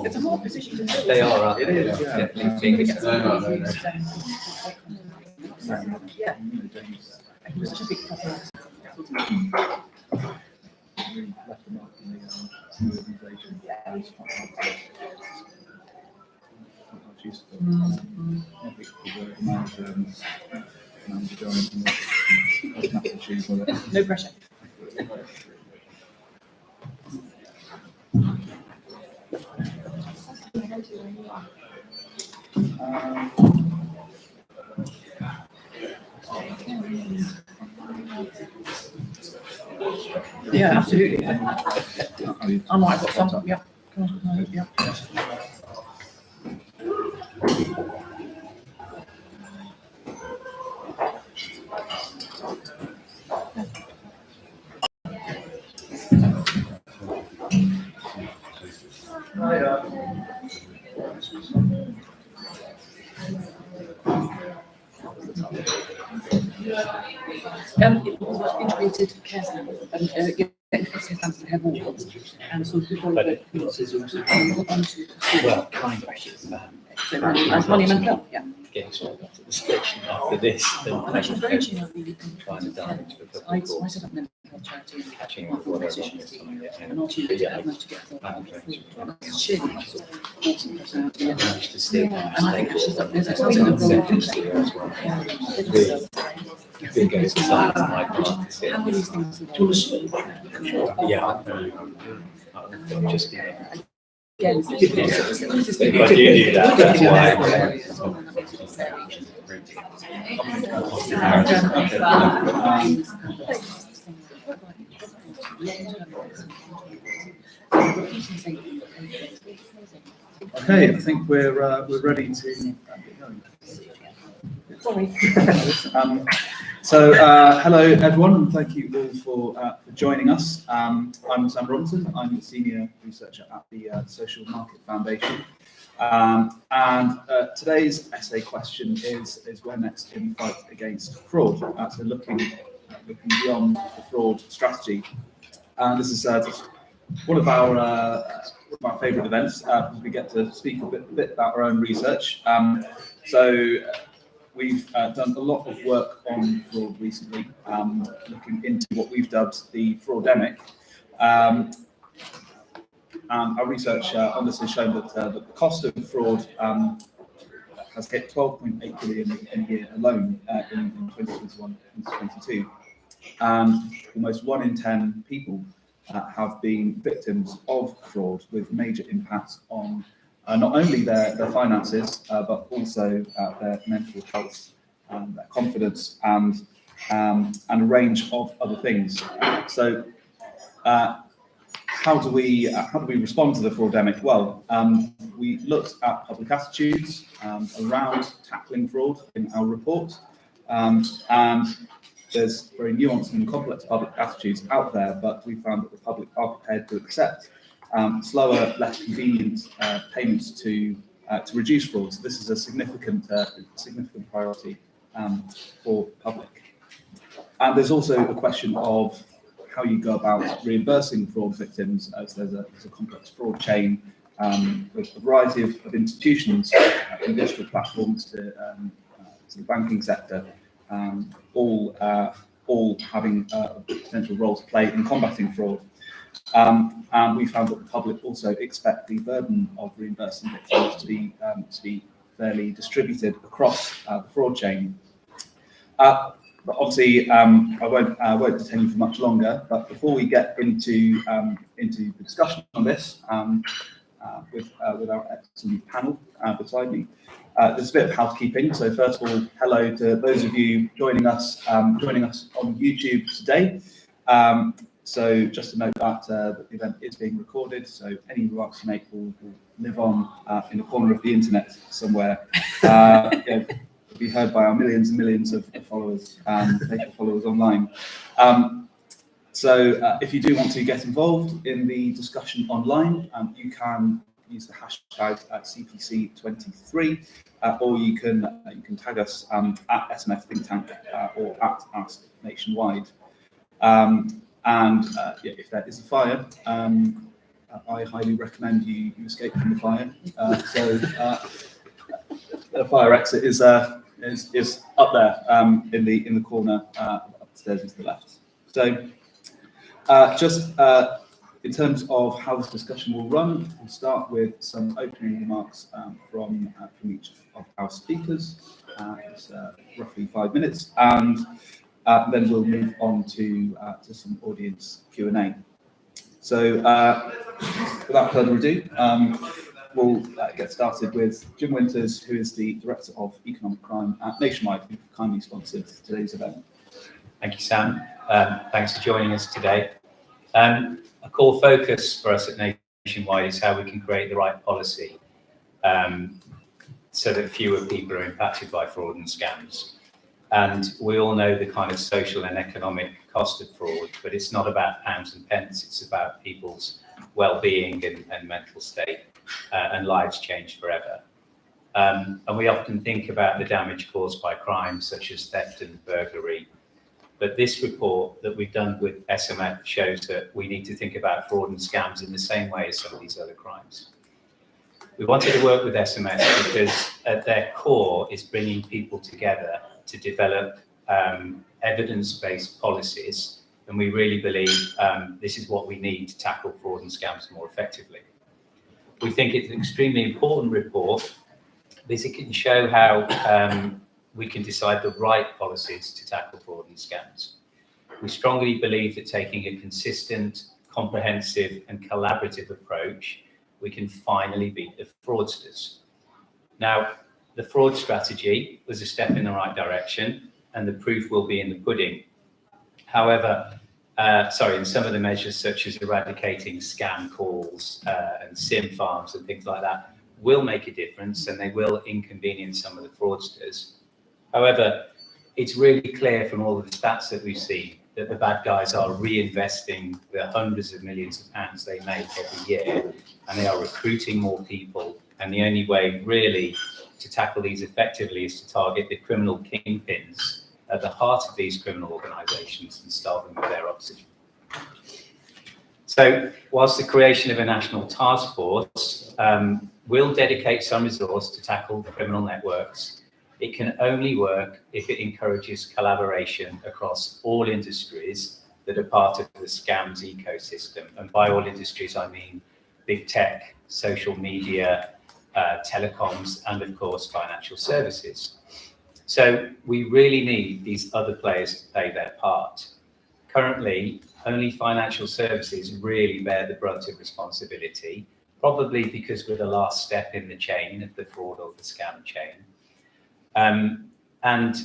It's a hard position to fill. They are, aren't they? It is, yeah. Definitely think against Yeah. He was such a big problem. Really left a mark in the organisation. Quite useful. Not big work, manager John, nothing to choose with it. No pressure. Yeah, absolutely. I might have got some. Yeah. Yeah. It was integrated care centre and integrated family care wards, and so people But were it is also, onto well, kind of, so as money and health, yeah. getting sort of to the station after this. I'm actually very keen on really Trying to damage the I set up mental health charity and catching my up with position and not to yeah, get to get management. sharing awesome personality and managed to stay. I think actually there's a something that will Big goes to science and my part is how it. these things tools Yeah. Just again but you do that, that's Okay, I think we're ready to get going. sorry. Hello everyone, and thank you all for joining us. I'm Sam Robinson. I'm the senior researcher at the Social Market Foundation, and today's essay question is where next in the fight against fraud. So looking beyond the fraud strategy, and this is one of our favourite events because we get to speak a bit about our own research. We've done a lot of work on fraud recently, looking into what we've dubbed the fraudemic. Our research on this has shown that the cost of fraud has hit 12.8 billion a year alone in 2021 and 2022. And almost 1 in 10 people have been victims of fraud, with major impacts on not only their finances, but also their mental health, their confidence, and a range of other things. How do we respond to the fraudemic? Well, we looked at public attitudes around tackling fraud in our report, and there's very nuanced and complex public attitudes out there, but we found that the public are prepared to accept slower, less convenient payments to reduce fraud. So this is a significant priority for the public. And there's also a question of how you go about reimbursing fraud victims, as there's a complex fraud chain with a variety of institutions, from digital platforms to the banking sector, all having a potential role to play in combating fraud. And we found that the public also expect the burden of reimbursing victims to be fairly distributed across the fraud chain. But obviously, I won't detain you for much longer. But before we get into the discussion on this with our excellent panel beside me, there's a bit of housekeeping. So first of all, hello to those of you joining us on YouTube today. So just to note that the event is being recorded, so any remarks you make will live on in a corner of the internet somewhere. Will be heard by our millions and millions of followers, faithful followers online. If you do want to get involved in the discussion online, you can use the hashtag CPC23, or you can tag us at SMF Think Tank or at Ask Nationwide. If there is a fire, I highly recommend you escape from the fire. The fire exit is up there in the corner upstairs to the left. So in terms of how this discussion will run, we'll start with some opening remarks from each of our speakers. It's roughly 5 minutes, and then we'll move on to some audience Q&A. So without further ado, we'll get started with Jim Winters, who is the Director of Economic Crime at Nationwide, who kindly sponsored today's event. Thank you, Sam. Thanks for joining us today. A core focus for us at Nationwide is how we can create the right policy so that fewer people are impacted by fraud and scams. And we all know the kind of social and economic cost of fraud, but it's not about pounds and pence, it's about people's well-being and mental state, and lives changed forever. And we often think about the damage caused by crimes such as theft and burglary. But this report that we've done with SMF shows that we need to think about fraud and scams in the same way as some of these other crimes. We wanted to work with SMF because at their core is bringing people together to develop evidence-based policies, and we really believe this is what we need to tackle fraud and scams more effectively. We think it's an extremely important report because it can show how we can decide the right policies to tackle fraud and scams. We strongly believe that taking a consistent, comprehensive and collaborative approach, we can finally beat the fraudsters. Now, the fraud strategy was a step in the right direction, and the proof will be in the pudding. However, in some of the measures such as eradicating scam calls and SIM farms and things like that will make a difference, and they will inconvenience some of the fraudsters. However, it's really clear from all of the stats that we've seen that the bad guys are reinvesting the hundreds of millions of pounds they make every year, and they are recruiting more people. And the only way really to tackle these effectively is to target the criminal kingpins at the heart of these criminal organisations and starve them with their oxygen. So whilst the creation of a national task force will dedicate some resource to tackle criminal networks, it can only work if it encourages collaboration across all industries that are part of the scams ecosystem. And by all industries, I mean big tech, social media, telecoms, and of course, financial services. So we really need these other players to play their part. Currently, only financial services really bear the brunt of responsibility, probably because we're the last step in the chain of the fraud or the scam chain. And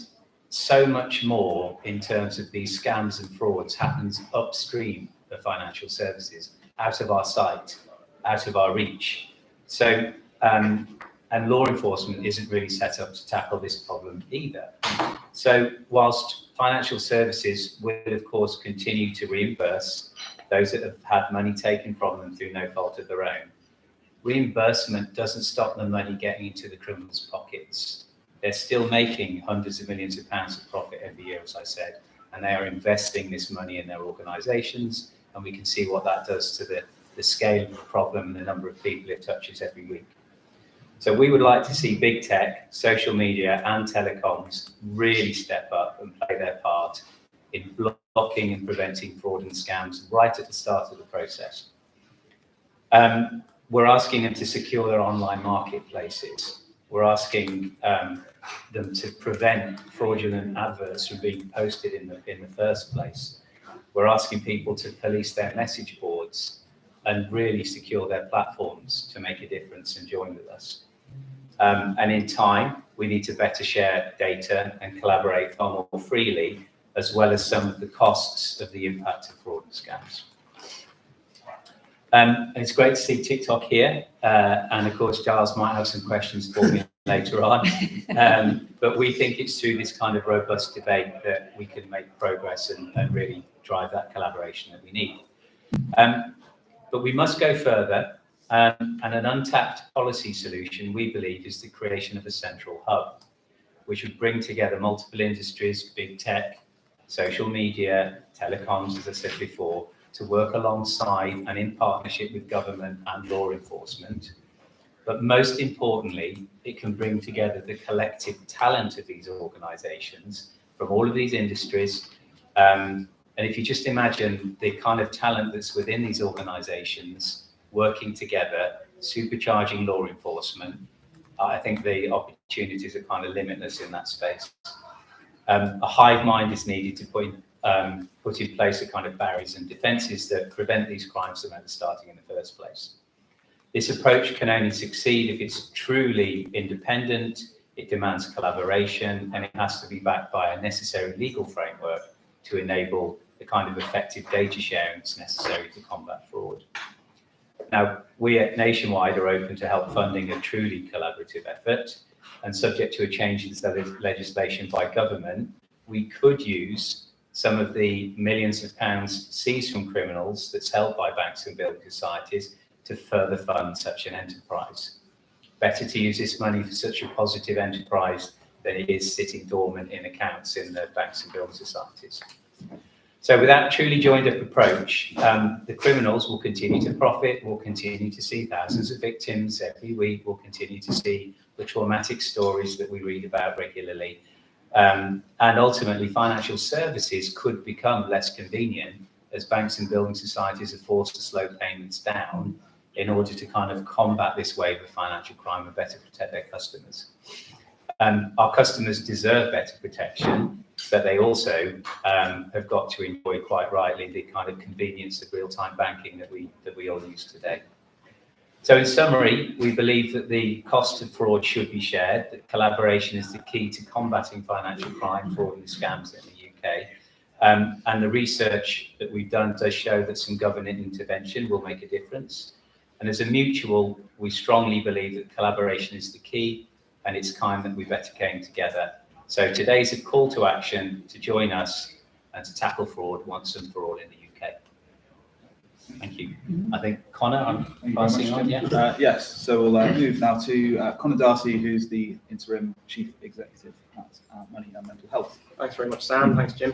so much more in terms of these scams and frauds happens upstream of financial services, out of our sight, out of our reach. So, and law enforcement isn't really set up to tackle this problem either. So whilst financial services will of course continue to reimburse those that have had money taken from them through no fault of their own, reimbursement doesn't stop the money getting into the criminals' pockets. They're still making hundreds of millions of pounds of profit every year, as I said, and they are investing this money in their organisations, and we can see what that does to the scale of the problem and the number of people it touches every week. So we would like to see big tech, social media and telecoms really step up and play their part in blocking and preventing fraud and scams right at the start of the process. We're asking them to secure their online marketplaces. We're asking them to prevent fraudulent adverts from being posted in the first place. We're asking people to police their message boards and really secure their platforms to make a difference and join with us. And in time, we need to better share data and collaborate far more freely, as well as some of the costs of the impact of fraud and scams. And it's great to see TikTok here. And of course, Giles might have some questions for me later on. But we think it's through this kind of robust debate that we can make progress and really drive that collaboration that we need. But we must go further. And an untapped policy solution, we believe, is the creation of a central hub, which would bring together multiple industries, big tech, social media, telecoms, as I said before, to work alongside and in partnership with government and law enforcement. But most importantly, it can bring together the collective talent of these organisations from all of these industries. And if you just imagine the kind of talent that's within these organisations working together, supercharging law enforcement, I think the opportunities are kind of limitless in that space. A hive mind is needed to put in place the kind of barriers and defences that prevent these crimes from ever starting in the first place. This approach can only succeed if it's truly independent, it demands collaboration, and it has to be backed by a necessary legal framework to enable the kind of effective data sharing that's necessary to combat fraud. Now, we at Nationwide are open to help funding a truly collaborative effort, and subject to a change in legislation by government, we could use some of the millions of pounds seized from criminals that's held by banks and building societies to further fund such an enterprise. Better to use this money for such a positive enterprise than it is sitting dormant in accounts in the banks and building societies. So with that truly joined up approach, the criminals will continue to profit, we'll continue to see thousands of victims every week, we'll continue to see the traumatic stories that we read about regularly. And ultimately, financial services could become less convenient as banks and building societies are forced to slow payments down in order to kind of combat this wave of financial crime and better protect their customers. Our customers deserve better protection, but they also have got to enjoy, quite rightly, the kind of convenience of real-time banking that we all use today. So in summary, we believe that the cost of fraud should be shared, that collaboration is the key to combating financial crime, fraud and scams in the UK. And the research that we've done does show that some government intervention will make a difference. And as a mutual, we strongly believe that collaboration is the key, and it's time that we better came together. So today's a call to action to join us and to tackle fraud once and for all in the UK. Thank you. I think Connor, I'm passing on. Yeah. Yes, so we'll move now to Connor Darcy, who's the interim chief executive at Money and Mental Health. Thanks very much, Sam. Thanks, Jim.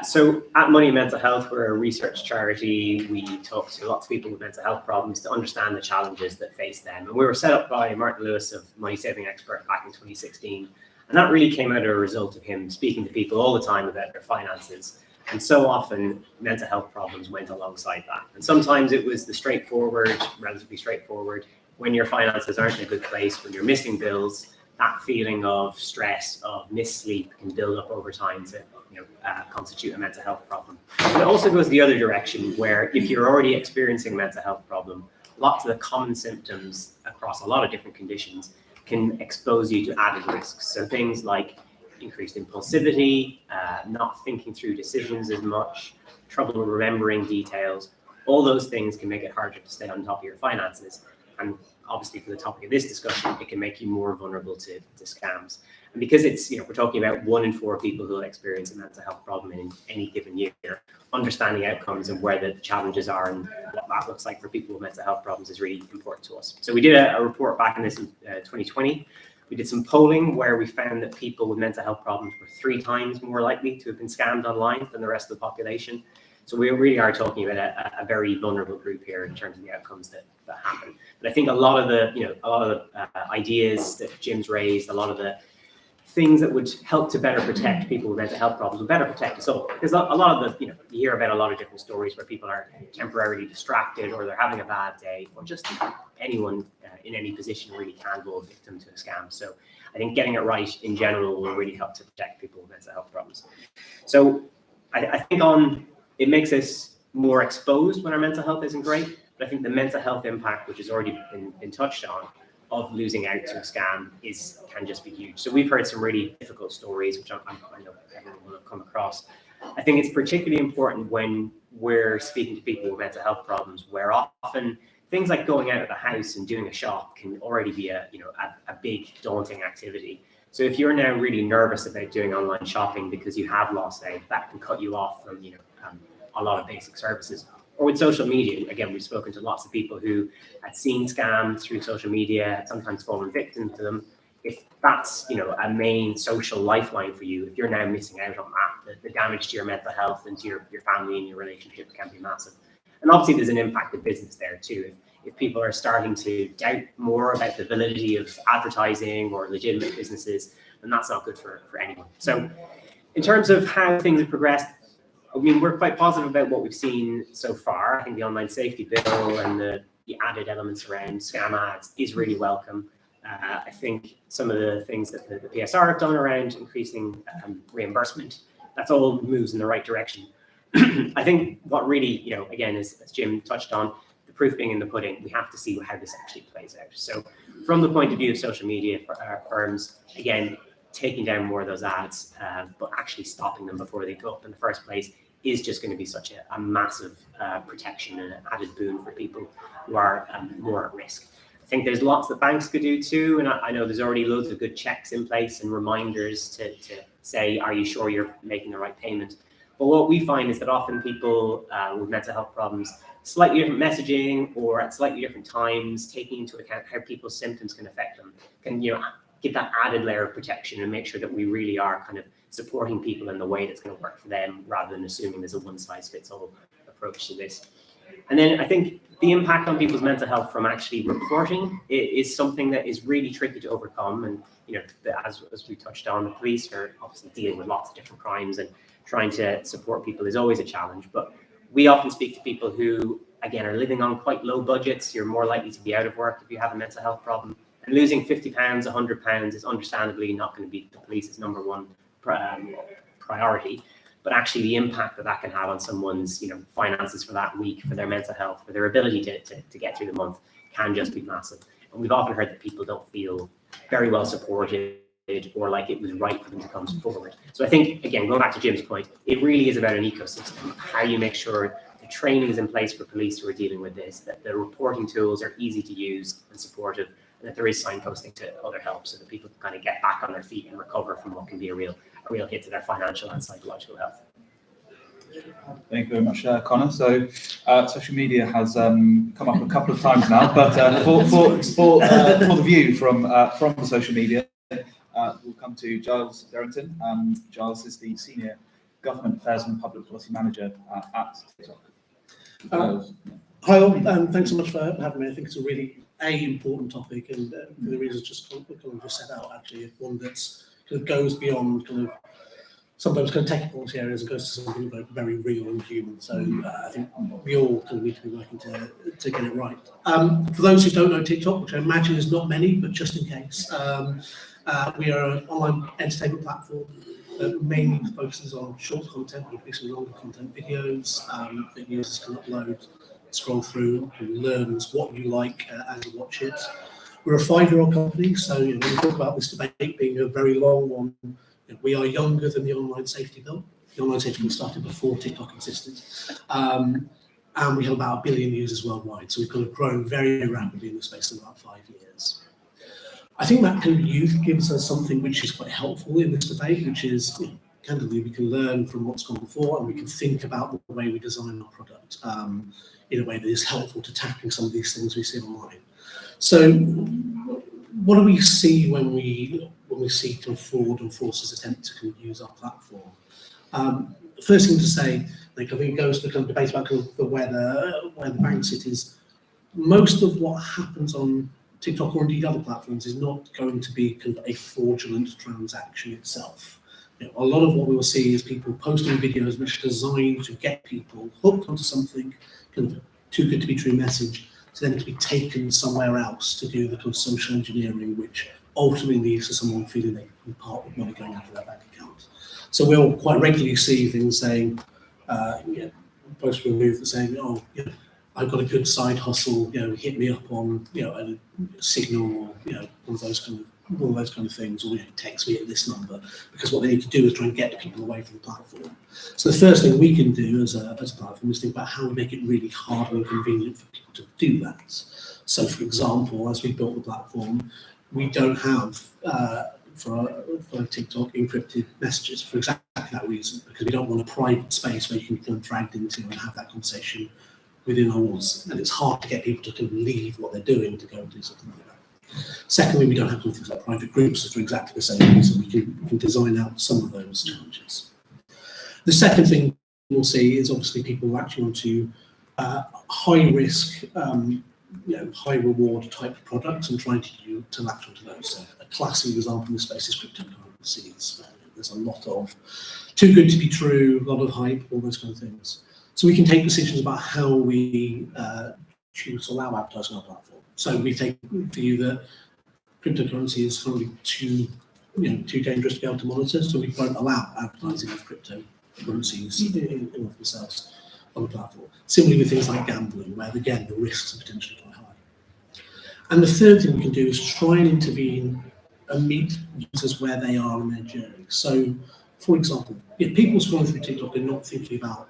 So at Money and Mental Health, we're a research charity. We talk to lots of people with mental health problems to understand the challenges that face them. And we were set up by Martin Lewis of Money Saving Expert back in 2016. And that really came out of a result of him speaking to people all the time about their finances. And so often mental health problems went alongside that. And sometimes it was the relatively straightforward, when your finances aren't in a good place, when you're missing bills, that feeling of stress, of missed sleep can build up over time to constitute a mental health problem. But it also goes the other direction, where if you're already experiencing a mental health problem, lots of the common symptoms across a lot of different conditions can expose you to added risks. So things like increased impulsivity, not thinking through decisions as much, trouble remembering details, all those things can make it harder to stay on top of your finances. And obviously, for the topic of this discussion, it can make you more vulnerable to scams. And because it's, we're talking about 1 in 4 people who will experience a mental health problem in any given year, understanding outcomes and where the challenges are and what that looks like for people with mental health problems is really important to us. So we did a report back in 2020. We did some polling where we found that people with mental health problems were 3 times more likely to have been scammed online than the rest of the population. So we really are talking about a very vulnerable group here in terms of the outcomes that happen. But I think a lot of the ideas that Jim's raised, a lot of the things that would help to better protect people with mental health problems will better protect us all. Because a lot of you hear about a lot of different stories where people are temporarily distracted, or they're having a bad day, or just anyone in any position really can fall victim to a scam. So I think getting it right in general will really help to protect people with mental health problems. So I think it makes us more exposed when our mental health isn't great. But I think the mental health impact, which has already been touched on, of losing out to a scam can just be huge. So we've heard some really difficult stories, which I know everyone will have come across. I think it's particularly important when we're speaking to people with mental health problems, where often things like going out of the house and doing a shop can already be a big daunting activity. So if you're now really nervous about doing online shopping because you have lost out, that can cut you off from a lot of basic services. Or with social media, again, we've spoken to lots of people who had seen scams through social media, had sometimes fallen victim to them. if that's, you know, a main social lifeline for you, if you're now missing out on that, the damage to your mental health and to your family and your relationship can be massive. And obviously there's an impact of business there too. If people are starting to doubt more about the validity of advertising or legitimate businesses, then that's not good for anyone. So in terms of how things have progressed, I mean, we're quite positive about what we've seen so far. I think the online safety bill and the added elements around scam ads is really welcome. I think some of the things that the PSR have done around increasing reimbursement, that's all moves in the right direction. I think what really, you know, again, as Jim touched on, the proof being in the pudding, we have to see how this actually plays out. So from the point of view of social media firms, again, taking down more of those ads, but actually stopping them before they go up in the first place is just going to be such a massive protection and an added boon for people who are more at risk. I think there's lots that banks could do too, and I know there's already loads of good checks in place and reminders to say, are you sure you're making the right payment? But what we find is that often people with mental health problems, slightly different messaging or at slightly different times, taking into account how people's symptoms can affect them, can, you know, give that added layer of protection and make sure that we really are kind of supporting people in the way that's going to work for them, rather than assuming there's a one-size-fits-all approach to this. And then I think the impact on people's mental health from actually reporting is something that is really tricky to overcome. And, you know, as we touched on, the police are obviously dealing with lots of different crimes, and trying to support people is always a challenge. But we often speak to people who, again, are living on quite low budgets. You're more likely to be out of work if you have a mental health problem. And losing £50, £100 is understandably not going to be the police's number one priority. But actually the impact that can have on someone's, you know, finances for that week, for their mental health, for their ability to get through the month can just be massive. And we've often heard that people don't feel very well supported or like it was right for them to come forward. So I think, again, going back to Jim's point, it really is about an ecosystem, how you make sure the training is in place for police who are dealing with this, that the reporting tools are easy to use and supportive, and that there is signposting to other help so that people can kind of get back on their feet and recover from what can be a real hit to their financial and psychological health. Thank you very much, Connor. So social media has come up a couple of times now, but for the view from the social media, we'll come to Giles Derrington. Giles is the Senior Government Affairs and Public Policy Manager at TikTok. Hi all, thanks so much for having me. I think it's a really important topic, and for the reasons just set out, actually, one that's kind of goes beyond kind of sometimes kind of technical areas and goes to something like very real and human. So I think we all kind of need to be working to get it right. For those who don't know TikTok, which I imagine is not many, but just in case, we are an online entertainment platform that mainly focuses on short content, increasingly longer content videos that users can upload, scroll through, and learns what you like as you watch it. We're a 5-year-old company, so when we talk about this debate being a very long one, we are younger than the online safety bill. The online safety bill started before TikTok existed. And we have about 1 billion users worldwide. So we've kind of grown very rapidly in the space of about 5 years. I think that kind of youth gives us something which is quite helpful in this debate, which is, candidly, we can learn from what's gone before, and we can think about the way we design our product in a way that is helpful to tackling some of these things we see online. So what do we see when we see kind of fraud and fraudsters attempt to kind of use our platform? First thing to say, I think it goes to the kind of debate about kind of where the bank sit is. Most of what happens on TikTok or indeed other platforms is not going to be kind of a fraudulent transaction itself. A lot of what we will see is people posting videos which are designed to get people hooked onto something, kind of too good to be true message, to then to be taken somewhere else to do the kind of social engineering, which ultimately leads to someone feeling they can be part of money going out of their bank account. So we'll quite regularly see things saying, posts removed that saying, I've got a good side hustle, hit me up on, a Signal or, one of those kind of things, or text me at this number, because what they need to do is try and get people away from the platform. So the first thing we can do as a platform is think about how we make it really hard and convenient for people to do that. So for example, as we built the platform, we don't have for TikTok encrypted messages for exactly that reason, because we don't want a private space where you can feel dragged into and have that conversation within our walls, and it's hard to get people to kind of leave what they're doing to go and do something like that. Secondly, we don't have things like private groups for exactly the same reason. We can design out some of those challenges. The second thing we'll see is obviously people who actually want to high risk, high reward type products and trying to latch onto those. So a classic example in the space is cryptocurrencies. There's a lot of too good to be true, a lot of hype, all those kind of things. So we can take decisions about how we choose to allow advertising on our platform. So we take the view that cryptocurrency is currently too dangerous to be able to monitor, so we won't allow advertising of cryptocurrencies in themselves on the platform. Similarly with things like gambling, where again the risks are potentially quite high. And the third thing we can do is try and intervene and meet users where they are in their journey. So, for example, if people scrolling through TikTok are not thinking about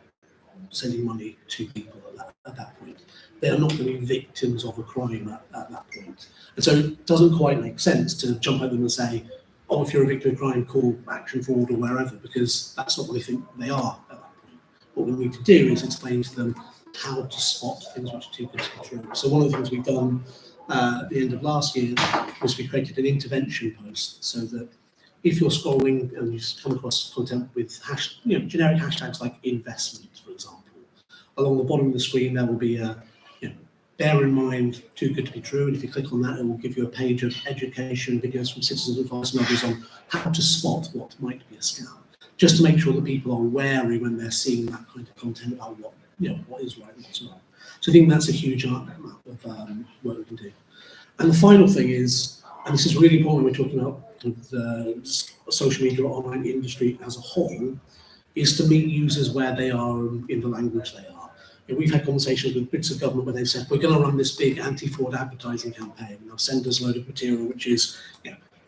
sending money to people at that point. They are not going to be victims of a crime at that point. And so it doesn't quite make sense to jump at them and say, oh, if you're a victim of crime, call Action Fraud or wherever, because that's not what they think they are at that point. What we need to do is explain to them how to spot things which are too good to be true. So one of the things we've done at the end of last year was we created an intervention post so that if you're scrolling and you come across content with generic hashtags like investment, for example, along the bottom of the screen there will be a bear in mind, too good to be true, and if you click on that it will give you a page of education videos from Citizens Advice and others on how to spot what might be a scam, just to make sure that people are wary when they're seeing that kind of content about what is right and what's wrong. So I think that's a huge amount of work we can do. And the final thing is, and this is really important when we're talking about the social media or online industry as a whole, is to meet users where they are in the language they are. We've had conversations with bits of government where they've said, we're going to run this big anti-fraud advertising campaign, and they'll send us a load of material which is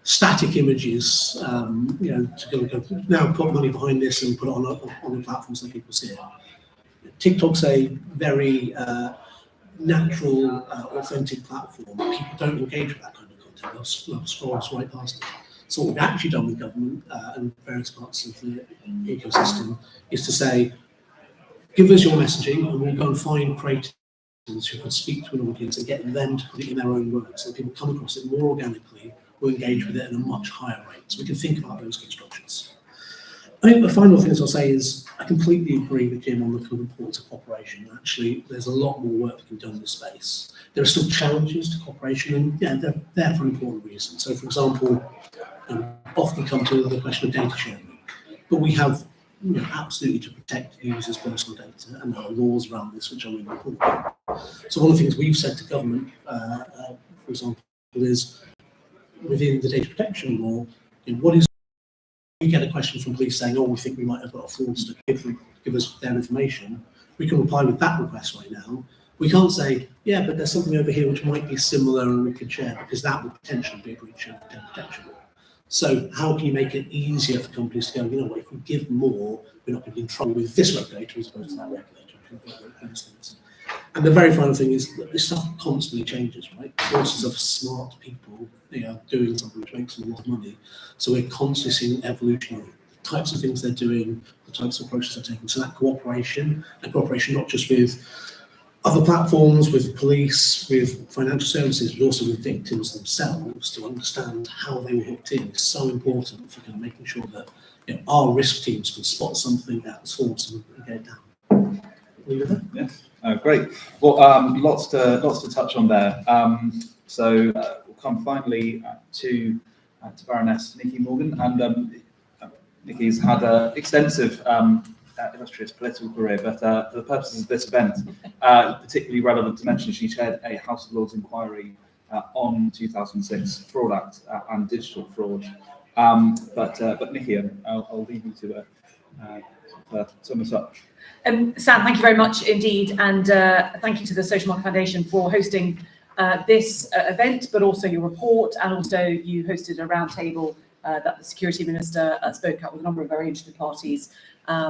static images, to go now put money behind this and put it on the platform so that people see it. TikTok's a very natural, authentic platform. People don't engage with that kind of content. They'll scroll right past it. So what we've actually done with government and various parts of the ecosystem is to say, give us your messaging and we'll go and find creators who can speak to an audience and get them to put it in their own words so that people come across it more organically, will engage with it at a much higher rate. So we can think about those constructions. I think the final thing I'll say is I completely agree with Jim on the kind of importance of cooperation. Actually, there's a lot more work that can be done in this space. There are still challenges to cooperation, and they're there for important reasons. So, for example, often come to the question of data sharing, but we have absolutely to protect users' personal data, and there are laws around this which are really important. So one of the things we've said to government, for example, is within the data protection law, what is, we get a question from police saying, oh, we think we might have got a fraudster to give us their information, we can reply with that request right now. We can't say, yeah, but there's something over here which might be similar and we could share, because that would potentially be a breach of data protection law. So how can you make it easier for companies to go, you know what, if we give more, we're not going to be in trouble with this regulator as opposed to that regulator. And the very final thing is that this stuff constantly changes, right? Forces of smart people, they are doing something which makes them a lot of money. So we're constantly seeing evolution of the types of things they're doing, the types of approaches they're taking. So that cooperation, not just with other platforms, with police, with financial services, but also with victims themselves to understand how they were hooked in, is so important for kind of making sure that our risk teams can spot something at the source and get it down. Yes, great. Well, lots to touch on there. So we'll come finally to Baroness Nicky Morgan, and Nicky's had an extensive illustrious political career, but for the purposes of this event, particularly relevant to mention, she chaired a House of Lords inquiry on 2006 Fraud Act and digital fraud. But Nicky, I'll leave you to sum us up. Sam, thank you very much indeed, and thank you to the Social Market Foundation for hosting this event, but also your report, and also you hosted a roundtable that the Security Minister spoke at with a number of very interested parties. I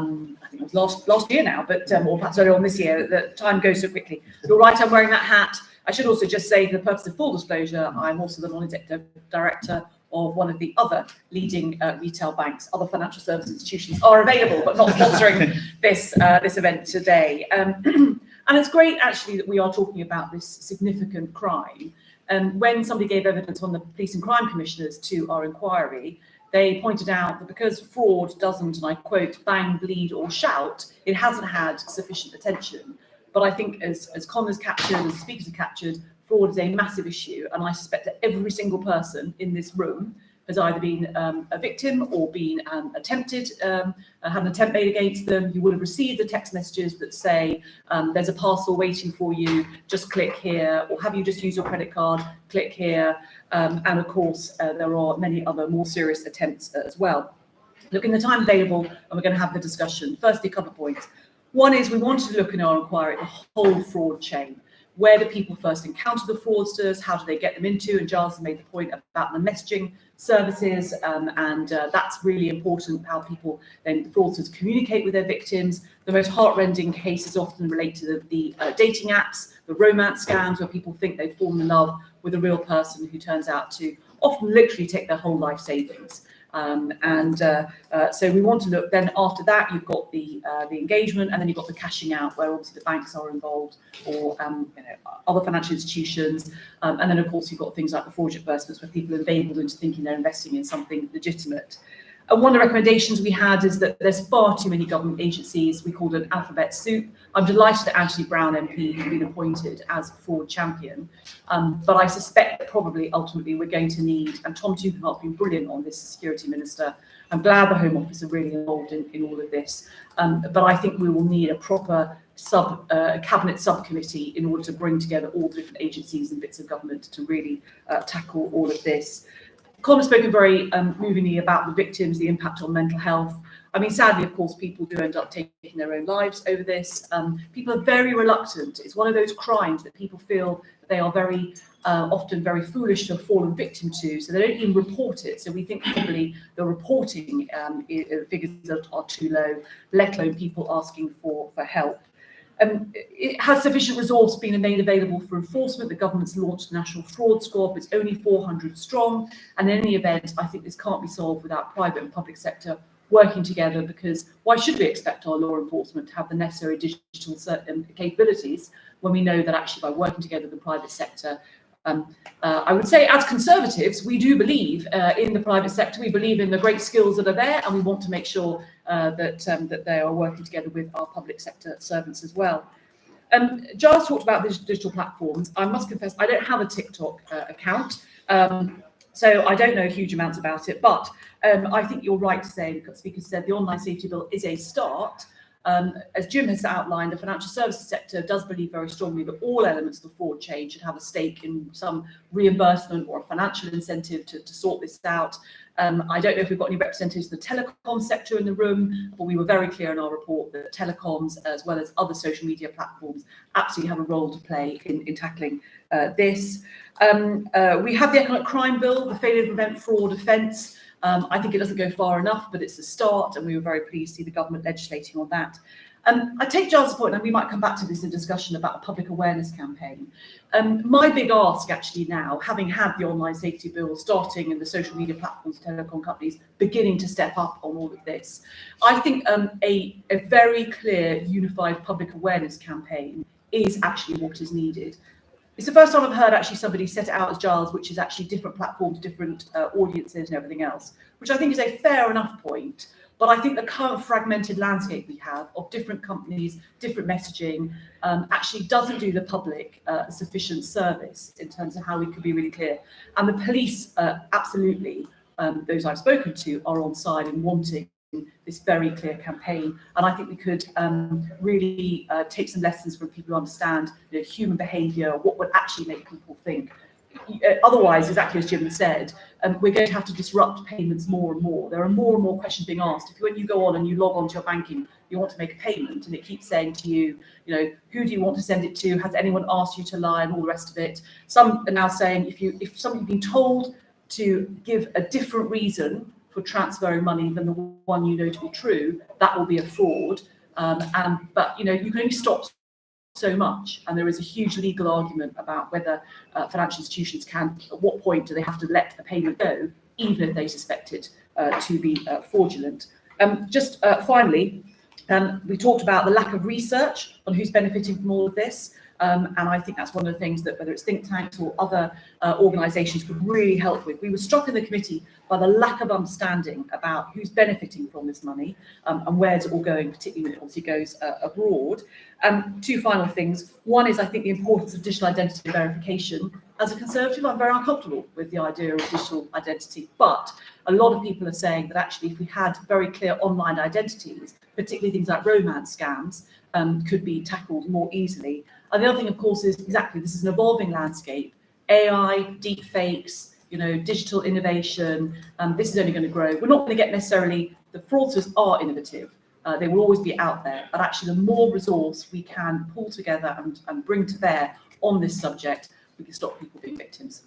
think it was last year now, but or perhaps earlier on this year. The time goes so quickly. You're right, I'm wearing that hat. I should also just say, for the purpose of full disclosure, I'm also the non-executive director of one of the other leading retail banks. Other financial service institutions are available, but not sponsoring this event today. And it's great actually that we are talking about this significant crime. When somebody gave evidence on the police and crime commissioners to our inquiry, they pointed out that because fraud doesn't, and I quote, bang, bleed or shout, it hasn't had sufficient attention. But I think as Con has captured, as speakers have captured, fraud is a massive issue. And I suspect that every single person in this room has either been a victim or been attempted, had an attempt made against them. You would have received the text messages that say, there's a parcel waiting for you, just click here, or have you just used your credit card, click here. And of course, there are many other more serious attempts as well. Look, in the time available, and we're going to have the discussion. Firstly, a couple of points. One is we wanted to look in our inquiry at the whole fraud chain. Where do people first encounter the fraudsters? How do they get them into? And Giles has made the point about the messaging services, and that's really important, how people, then the fraudsters communicate with their victims. The most heartrending cases often relate to the dating apps, the romance scams, where people think they've fallen in love with a real person who turns out to often literally take their whole life savings. So we want to look, then after that, you've got the engagement, and then you've got the cashing out, where obviously the banks are involved, or other financial institutions. And then, of course, you've got things like the fraudulent disbursements, where people are inveigled into thinking they're investing in something legitimate. And one of the recommendations we had is that there's far too many government agencies. We called it alphabet soup. I'm delighted that Anthony Brown MP has been appointed as fraud champion. But I suspect that probably ultimately we're going to need, and Tom Tugendhat's been brilliant on this, security minister. I'm glad the Home Office are really involved in all of this. But I think we will need a proper cabinet subcommittee in order to bring together all the different agencies and bits of government to really tackle all of this. Con has spoken very movingly about the victims, the impact on mental health. I mean, sadly, of course, people do end up taking their own lives over this. People are very reluctant. It's one of those crimes that people feel that they are very often very foolish to have fallen victim to, so they don't even report it. So we think probably the reporting figures are too low, let alone people asking for help. It has sufficient resource been made available for enforcement. The government's launched the National Fraud Squad. It's only 400 strong. And in any event, I think this can't be solved without private and public sector working together, because why should we expect our law enforcement to have the necessary digital capabilities when we know that actually by working together with the private sector, I would say as Conservatives, we do believe in the private sector. We believe in the great skills that are there, and we want to make sure that they are working together with our public sector servants as well. Giles talked about digital platforms. I must confess, I don't have a TikTok account, so I don't know huge amounts about it, but I think you're right to say, the speaker said, the online safety bill is a start. As Jim has outlined, the financial services sector does believe very strongly that all elements of the fraud chain should have a stake in some reimbursement or a financial incentive to sort this out. I don't know if we've got any representatives of the telecom sector in the room, but we were very clear in our report that telecoms, as well as other social media platforms, absolutely have a role to play in tackling this. We have the economic crime bill, the failure to prevent fraud offence. I think it doesn't go far enough, but it's a start, and we were very pleased to see the government legislating on that. I take Giles' point, and we might come back to this in discussion about a public awareness campaign. My big ask actually now, having had the online safety bill starting and the social media platforms, telecom companies beginning to step up on all of this, I think a very clear unified public awareness campaign is actually what is needed. It's the first time I've heard actually somebody set it out as Giles, which is actually different platforms, different audiences and everything else, which I think is a fair enough point. But I think the current fragmented landscape we have of different companies, different messaging, actually doesn't do the public sufficient service in terms of how we could be really clear. And the police, absolutely, those I've spoken to, are on side in wanting this very clear campaign. And I think we could really take some lessons from people who understand human behaviour, what would actually make people think. Otherwise, exactly as Jim said, we're going to have to disrupt payments more and more. There are more and more questions being asked. If when you go on and you log on to your banking, you want to make a payment, and it keeps saying to you, who do you want to send it to? Has anyone asked you to lie, and all the rest of it? Some are now saying if somebody's been told to give a different reason for transferring money than the one you know to be true, that will be a fraud. But you can only stop so much, and there is a huge legal argument about whether financial institutions can, at what point do they have to let a payment go, even if they suspect it to be fraudulent. Finally, We talked about the lack of research on who's benefiting from all of this. And I think that's one of the things that whether it's think tanks or other organisations could really help with. We were struck in the committee by the lack of understanding about who's benefiting from this money and where's it all going, particularly when it obviously goes abroad. Two final things. One is I think the importance of digital identity verification. As a Conservative, I'm very uncomfortable with the idea of digital identity, but a lot of people are saying that actually if we had very clear online identities, particularly things like romance scams, could be tackled more easily. And the other thing, of course, is exactly this is an evolving landscape. AI, deep fakes, digital innovation. This is only going to grow. We're not going to get necessarily, the fraudsters are innovative. They will always be out there, but actually the more resource we can pull together and bring to bear on this subject, we can stop people being victims.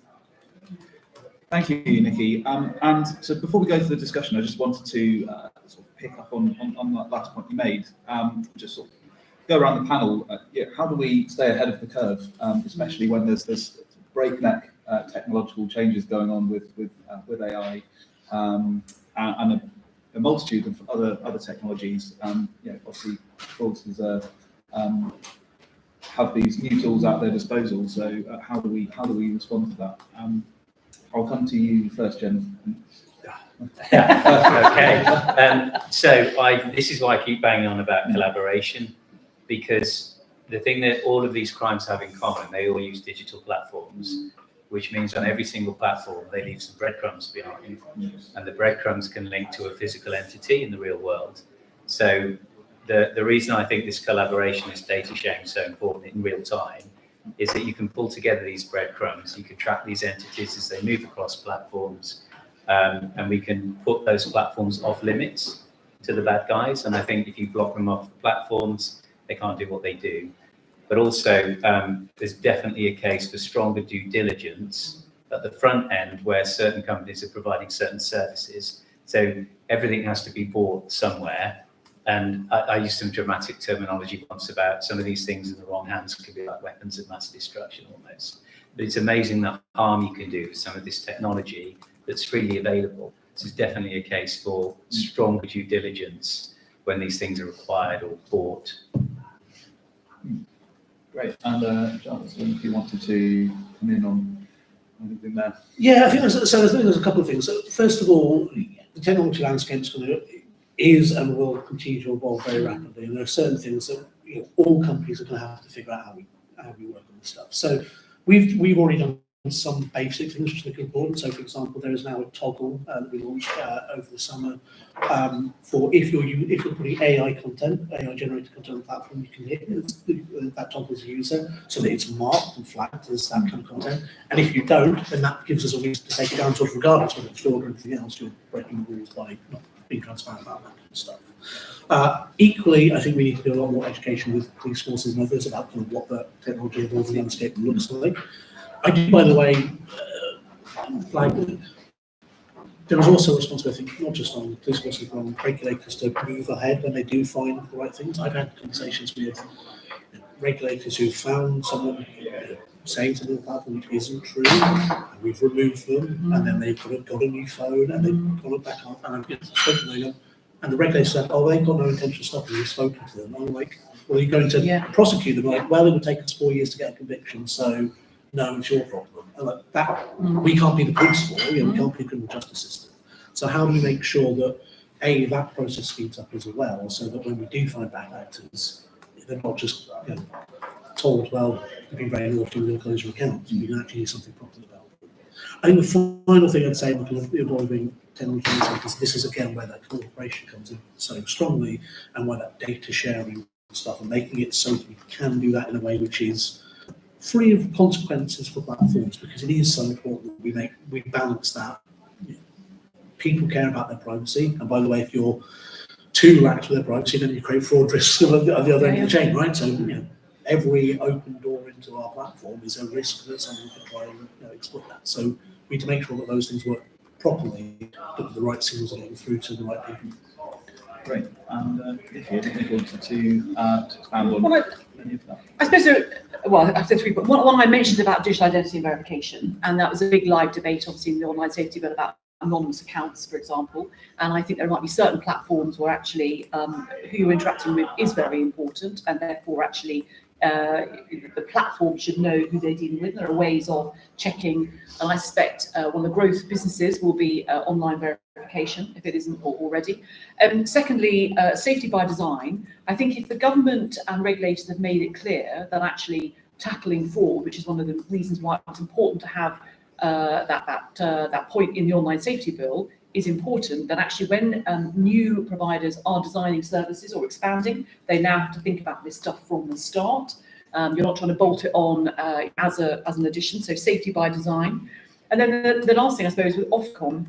Thank you, Nikki. And so before we go to the discussion, I just wanted to sort of pick up on that last point you made. Just sort of go around the panel. How do we stay ahead of the curve, especially when there's breakneck technological changes going on with AI and a multitude of other technologies? Obviously, fraudsters have these new tools at their disposal. So how do we respond to that? I'll come to you first, Jen. Okay. This is why I keep banging on about collaboration, because the thing that all of these crimes have in common, they all use digital platforms, which means on every single platform they leave some breadcrumbs behind, and the breadcrumbs can link to a physical entity in the real world. So the reason I think this collaboration, this data sharing is so important in real time is that you can pull together these breadcrumbs, you can track these entities as they move across platforms, and we can put those platforms off limits to the bad guys. And I think if you block them off the platforms, they can't do what they do. But also, there's definitely a case for stronger due diligence at the front end where certain companies are providing certain services. So everything has to be bought somewhere. And I used some dramatic terminology once about some of these things in the wrong hands could be like weapons of mass destruction almost. But it's amazing the harm you can do with some of this technology that's freely available. This is definitely a case for stronger due diligence when these things are acquired or bought. Great. And Jonathan, if you wanted to come in on anything there. Yeah, I think there's a couple of things. So first of all, the technology landscape is and will continue to evolve very rapidly, and there are certain things that all companies are going to have to figure out how we work on this stuff. So we've already done some basic things which are important. So, for example, there is now a toggle that we launched over the summer for if you're putting AI generated content on the platform, you can hit that toggle as a user so that it's marked and flagged as that kind of content. And if you don't, then that gives us a reason to take it down, sort of regardless whether it's fraud or anything else. You're breaking the rules by not being transparent about that kind of stuff. Equally, I think we need to do a lot more education with police forces and others about kind of what the technology evolving landscape looks like. I do, by the way, flag that there is also a responsibility, not just on police forces, but on regulators to move ahead when they do find the right things. I've had conversations with regulators who've found someone saying something on the platform which isn't true, and we've removed them, and then they've got a new phone, and they've got it back up, and I've spoken to them, and the regulator said, "Oh, they've got no intention of stopping." We've spoken to them. I'm like, "Well, are you going to prosecute them?" Like, "Well, it would take us 4 years to get a conviction, so no, it's your problem." And like that, we can't be the police for. We can't be the criminal justice system. So how do we make sure that that process speeds up as well, so that when we do find bad actors, they're not just told, "Well, you've been very naughty, we're going to close your account." We can actually do something properly about it. I think the final thing I'd say because the evolving technology is this is again where that cooperation comes in so strongly, and where that data sharing stuff and making it so that we can do that in a way which is free of consequences for platforms, because it is so important that we balance that. People care about their privacy, and by the way, if you're too lax with their privacy, then you create fraud risks at the other end of the chain, right? So every open door into our platform is a risk that someone could try and exploit that. So we need to make sure that those things work properly, that the right signals are getting through to the right people. Great. And if you wanted to expand on any of that. I suppose I've said three, but one I mentioned about digital identity and verification, and that was a big live debate, obviously, in the online safety bill about anonymous accounts, for example. And I think there might be certain platforms where actually who you're interacting with is very important, and therefore actually the platform should know who they're dealing with. There are ways of checking, and I suspect one of the growth businesses will be online verification, if it isn't already. Secondly, safety by design. I think if the government and regulators have made it clear that actually tackling fraud, which is one of the reasons why it's important to have that point in the online safety bill, is important, that actually when new providers are designing services or expanding, they now have to think about this stuff from the start. You're not trying to bolt it on as an addition, so safety by design. And then the last thing, I suppose, with Ofcom,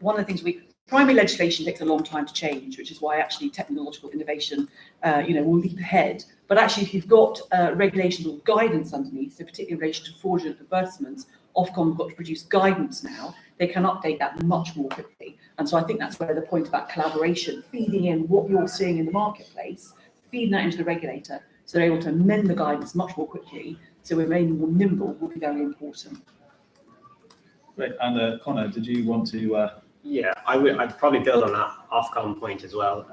one of the things primary legislation takes a long time to change, which is why actually technological innovation, will leap ahead. But actually, if you've got regulations or guidance underneath, so particularly in relation to fraudulent advertisements, Ofcom have got to produce guidance now. They can update that much more quickly. And so I think that's where the point about collaboration, feeding in what you're seeing in the marketplace, feeding that into the regulator, so they're able to amend the guidance much more quickly, so we're remaining more nimble, will be very important. Great. And Conor, did you want to? Yeah, I'd probably build on that Ofcom point as well.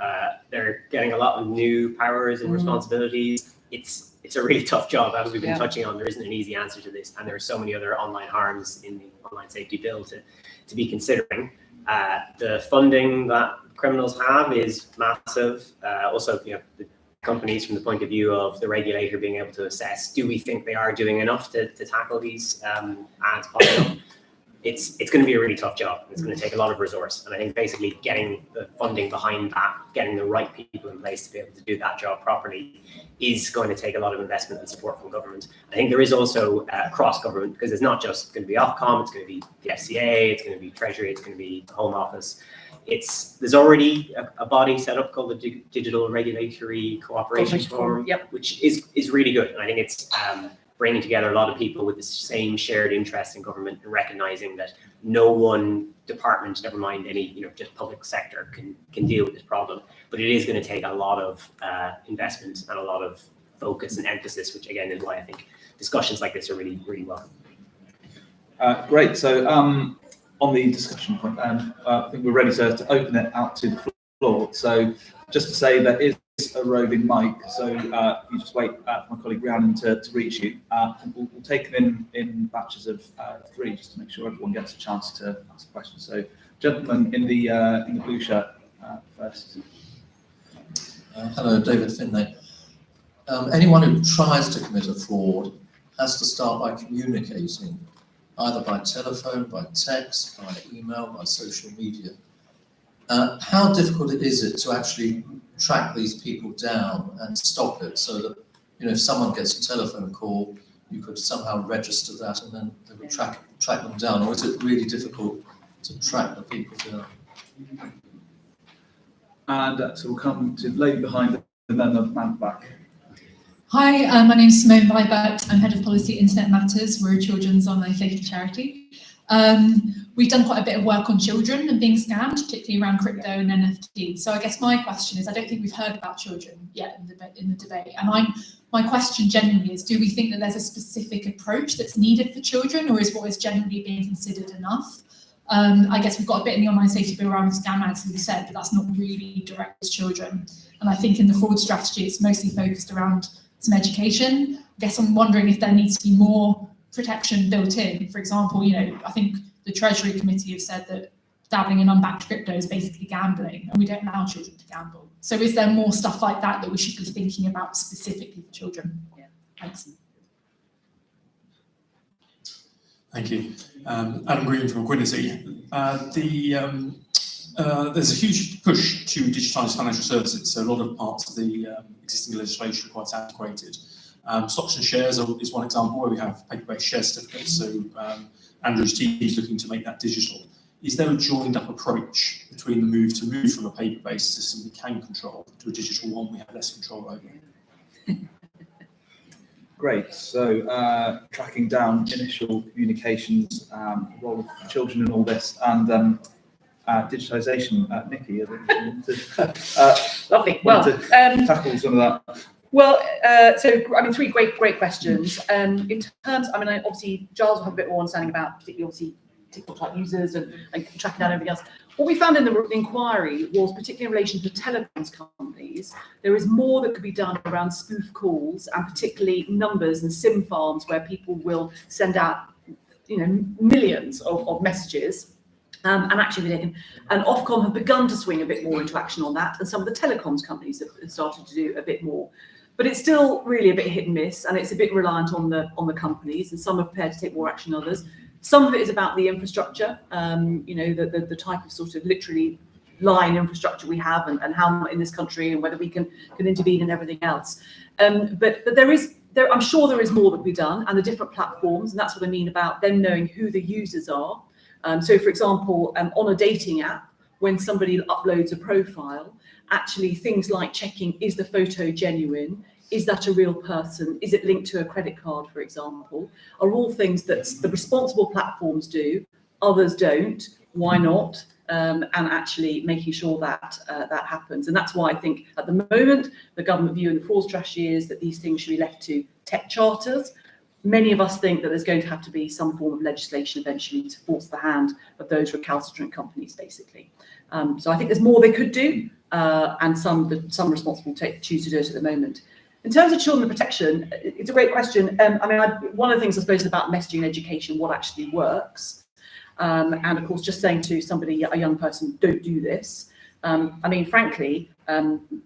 They're getting a lot of new powers and responsibilities. It's a really tough job, as we've been touching on. There isn't an easy answer to this, and there are so many other online harms in the online safety bill to be considering. The funding that criminals have is massive. Also, the companies, from the point of view of the regulator being able to assess, do we think they are doing enough to tackle these ads popping up? It's going to be a really tough job. It's going to take a lot of resource. And I think basically getting the funding behind that, getting the right people in place to be able to do that job properly is going to take a lot of investment and support from government. I think there is also cross government, because it's not just going to be Ofcom, it's going to be the FCA, it's going to be Treasury, it's going to be the Home Office. There's already a body set up called the Digital Regulatory Cooperation Forum, which is really good. And I think it's bringing together a lot of people with the same shared interest in government, and recognizing that no one department, never mind any just public sector, can deal with this problem. But it is going to take a lot of investment and a lot of focus and emphasis, which again is why I think discussions like this are really, really welcome. Great. So on the discussion point, I think we're ready to open it out to the floor. So just to say, there is a roving mic, so you just wait for my colleague Rhiannon to reach you. We'll take them in batches of 3, just to make sure everyone gets a chance to ask questions. So, gentleman in the blue shirt first. Hello, David Finlay. Anyone who tries to commit a fraud has to start by communicating, either by telephone, by text, by email, by social media. How difficult is it to actually track these people down and stop it, so that if someone gets a telephone call, you could somehow register that and then they would track them down? Or is it really difficult to track the people down? And so we'll come to the lady behind and then the man back. Hi, my name is Simone Vibert. I'm Head of Policy Internet Matters. We're a children's online safety charity. We've done quite a bit of work on children and being scammed, particularly around crypto and NFT. So I guess my question is, I don't think we've heard about children yet in the debate. And my question genuinely is, do we think that there's a specific approach that's needed for children, or is what is generally being considered enough? I guess we've got a bit in the online safety bill around scam ads, as we said, but that's not really directed to children. And I think in the fraud strategy, it's mostly focused around some education. I guess I'm wondering if there needs to be more protection built in. For example, I think the Treasury Committee have said that dabbling in unbacked crypto is basically gambling, and we don't allow children to gamble. So is there more stuff like that we should be thinking about specifically for children? Yeah, thanks. Thank you. Adam Green from Equinity. There's a huge push to digitise financial services, so a lot of parts of the existing legislation are quite antiquated. Stocks and shares is one example where we have paper-based share certificates, so Andrew's team is looking to make that digital. Is there a joined-up approach between the move from a paper-based system we can control to a digital one we have less control over? Great. So tracking down initial communications, role of children in all this, and digitisation. Nikki, lovely. Tackle some of that. Well, three great questions. In terms, obviously, Giles will have a bit more understanding about particularly, obviously, TikTok type users and tracking down everything else. What we found in the inquiry was, particularly in relation to telecoms companies, there is more that could be done around spoof calls, and particularly numbers and SIM farms where people will send out, millions of messages. And actually, and Ofcom have begun to swing a bit more into action on that, and some of the telecoms companies have started to do a bit more. But it's still really a bit hit and miss, and it's a bit reliant on the companies, and some are prepared to take more action than others. Some of it is about the infrastructure, the type of sort of literally line infrastructure we have, and how in this country, and whether we can intervene and everything else. But I'm sure there is more that can be done, and the different platforms, and that's what I mean about them knowing who the users are. So, for example, on a dating app, when somebody uploads a profile, actually things like checking, is the photo genuine? Is that a real person? Is it linked to a credit card, for example? Are all things that the responsible platforms do, others don't. Why not? And actually making sure that that happens. And that's why I think at the moment, the government view and the fraud strategy is that these things should be left to tech charters. Many of us think that there's going to have to be some form of legislation eventually to force the hand of those recalcitrant companies, basically. So I think there's more they could do, and some responsible choose to do it at the moment. In terms of children protection, it's a great question. One of the things I suppose about messaging and education, what actually works, and of course, just saying to somebody, a young person, don't do this. Frankly,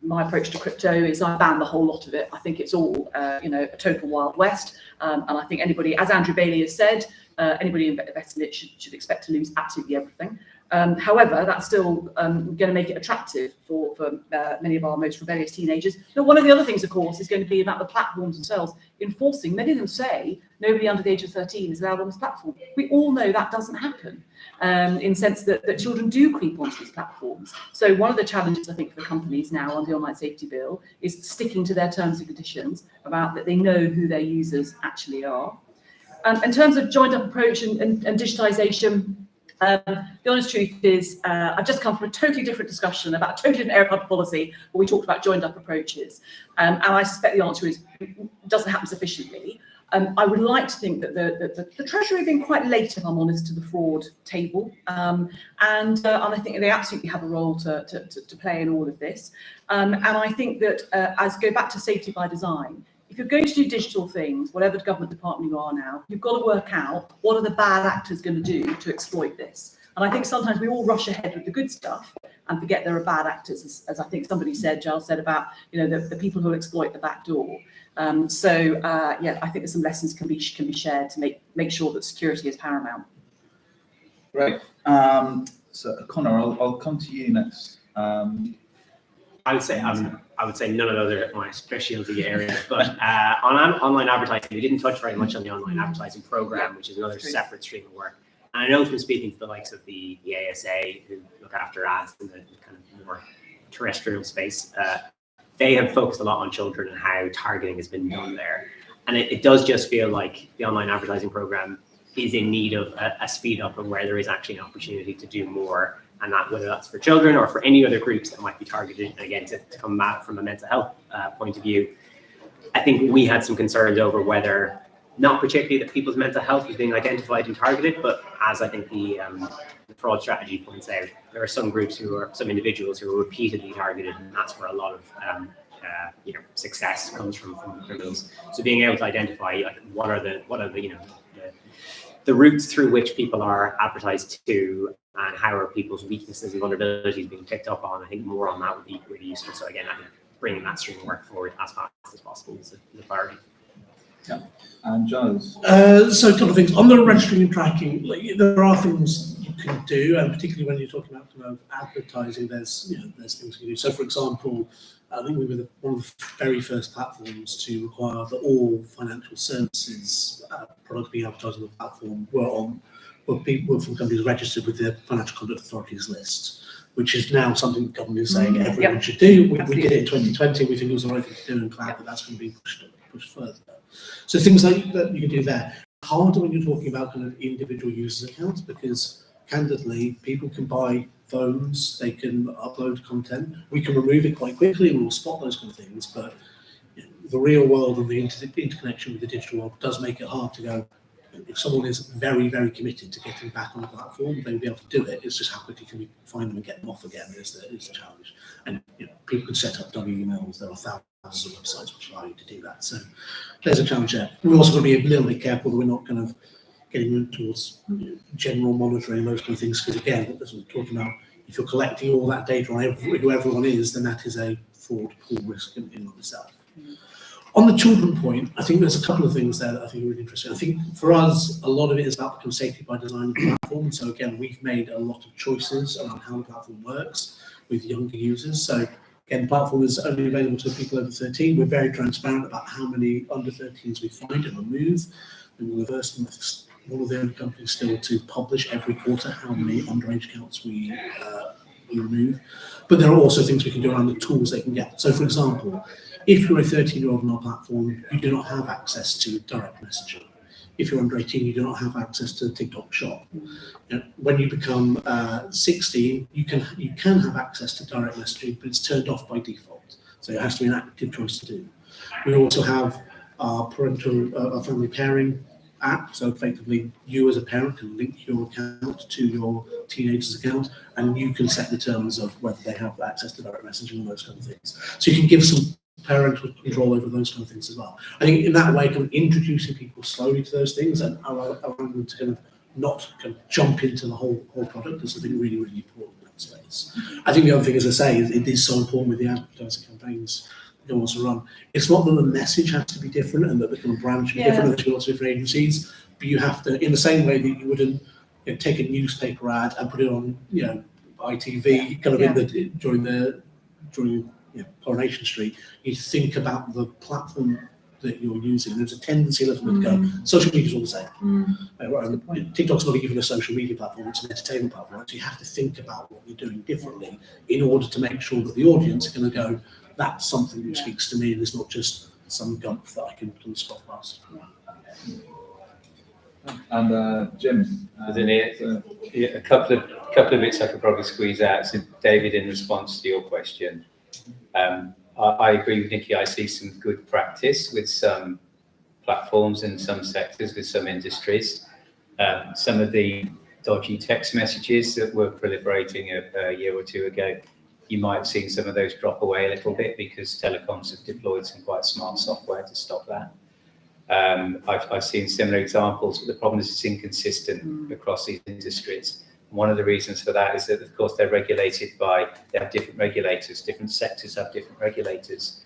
my approach to crypto is I ban the whole lot of it. I think it's all, a total Wild West. And I think anybody, as Andrew Bailey has said, anybody investing in it should expect to lose absolutely everything. However, that's still going to make it attractive for many of our most rebellious teenagers. Now, one of the other things, of course, is going to be about the platforms themselves enforcing. Many of them say nobody under the age of 13 is allowed on this platform. We all know that doesn't happen, in the sense that children do creep onto these platforms. So one of the challenges, I think, for the companies now on the Online Safety Bill is sticking to their terms and conditions about that they know who their users actually are. In terms of joined up approach and digitisation, the honest truth is I've just come from a totally different discussion about a totally different area of public policy where we talked about joined up approaches. And I suspect the answer is it doesn't happen sufficiently. I would like to think that the Treasury have been quite late, if I'm honest, to the fraud table. And I think they absolutely have a role to play in all of this. And I think that as go back to safety by design, if you're going to do digital things, whatever government department you are now, you've got to work out what are the bad actors going to do to exploit this. And I think sometimes we all rush ahead with the good stuff and forget there are bad actors, as I think somebody said, Giles said about the people who exploit the back door. I think there's some lessons can be shared to make sure that security is paramount. Great. So Conor, I'll come to you next. I would say none of those are my specialty areas, but on online advertising, we didn't touch very much on the online advertising program, which is another separate stream of work. And I know from speaking to the likes of the ASA, who look after ads in the kind of more terrestrial space, they have focused a lot on children and how targeting has been done there. And it does just feel like the online advertising program is in need of a speed up, and where there is actually an opportunity to do more. And that, whether that's for children or for any other groups that might be targeted, again, to come out from a mental health point of view, I think we had some concerns over whether, not particularly that people's mental health was being identified and targeted, but as I think the fraud strategy points out, there are some individuals who are repeatedly targeted, and that's where a lot of success comes from criminals. So being able to identify what are the routes through which people are advertised to, and how are people's weaknesses and vulnerabilities being picked up on, I think more on that would be really useful. So again, I think bringing that stream of work forward as fast as possible is the priority. Yeah. And Giles. So a couple of things on the registering and tracking. There are things you can do, and particularly when you're talking about kind of advertising, there's things you can do. So for example, I think we were one of the very first platforms to require that all financial services products being advertised on the platform were people from companies registered with the Financial Conduct Authority's list, which is now something the government is saying everyone should do. We did it in 2020. We think it was the right thing to do, and glad that that's going to be pushed further. So things like that you can do there. Harder when you're talking about kind of individual users' accounts, because candidly, people can buy phones, they can upload content. We can remove it quite quickly, and we'll spot those kind of things. But the real world and the interconnection with the digital world does make it hard to go, if someone is very, very committed to getting back on the platform, they'll be able to do it. It's just how quickly can we find them and get them off again is the challenge. And people can set up dummy emails. There are thousands of websites which allow you to do that. So there's a challenge there. We're also going to be a little bit careful that we're not kind of getting towards general monitoring and those kind of things, because again, as we're talking about, if you're collecting all that data on who everyone is, then that is a fraud pool risk in and of itself. On the children point, I think there's a couple of things there that I think are really interesting. I think for us, a lot of it is about the safety by design of the platform. So again, we've made a lot of choices around how the platform works with younger users. So again, the platform is only available to people over 13. We're very transparent about how many under 13s we find and remove. We will reverse them. One of the only companies still to publish every quarter how many underage accounts we remove. But there are also things we can do around the tools they can get. So for example, if you're a 13-year-old on our platform, you do not have access to direct messaging. If you're under 18, you do not have access to TikTok Shop. When you become 16, you can have access to direct messaging, but it's turned off by default. So it has to be an active choice to do. We also have our family pairing app. So effectively, you as a parent can link your account to your teenager's account, and you can set the terms of whether they have access to direct messaging and those kind of things. So you can give some parental control over those kind of things as well. I think in that way, kind of introducing people slowly to those things and allowing them to kind of not kind of jump into the whole product is, I think, really, really important in that space. I think the other thing, as I say, is it is so important with the advertising campaigns that wants to run. It's not that the message has to be different and that the kind of brand should be different, and there's lots of different agencies, but you have to, in the same way that you wouldn't take a newspaper ad and put it on, ITV kind of during Coronation Street. You think about the platform that you're using. There's a tendency a little bit to go, social media is all the same. TikTok's not even a social media platform, it's an entertainment platform. Right? So you have to think about what you're doing differently in order to make sure that the audience are going to go, that's something that speaks to me, and it's not just some gump that I can spot past. And Jim, a couple of bits I could probably squeeze out. So David, in response to your question, I agree with Nikki. I see some good practice with some platforms in some sectors, with some industries. Some of the dodgy text messages that were proliferating a year or two ago, you might have seen some of those drop away a little bit because telecoms have deployed some quite smart software to stop that. I've seen similar examples, but the problem is it's inconsistent across these industries. One of the reasons for that is that, of course, they have different regulators, different sectors have different regulators.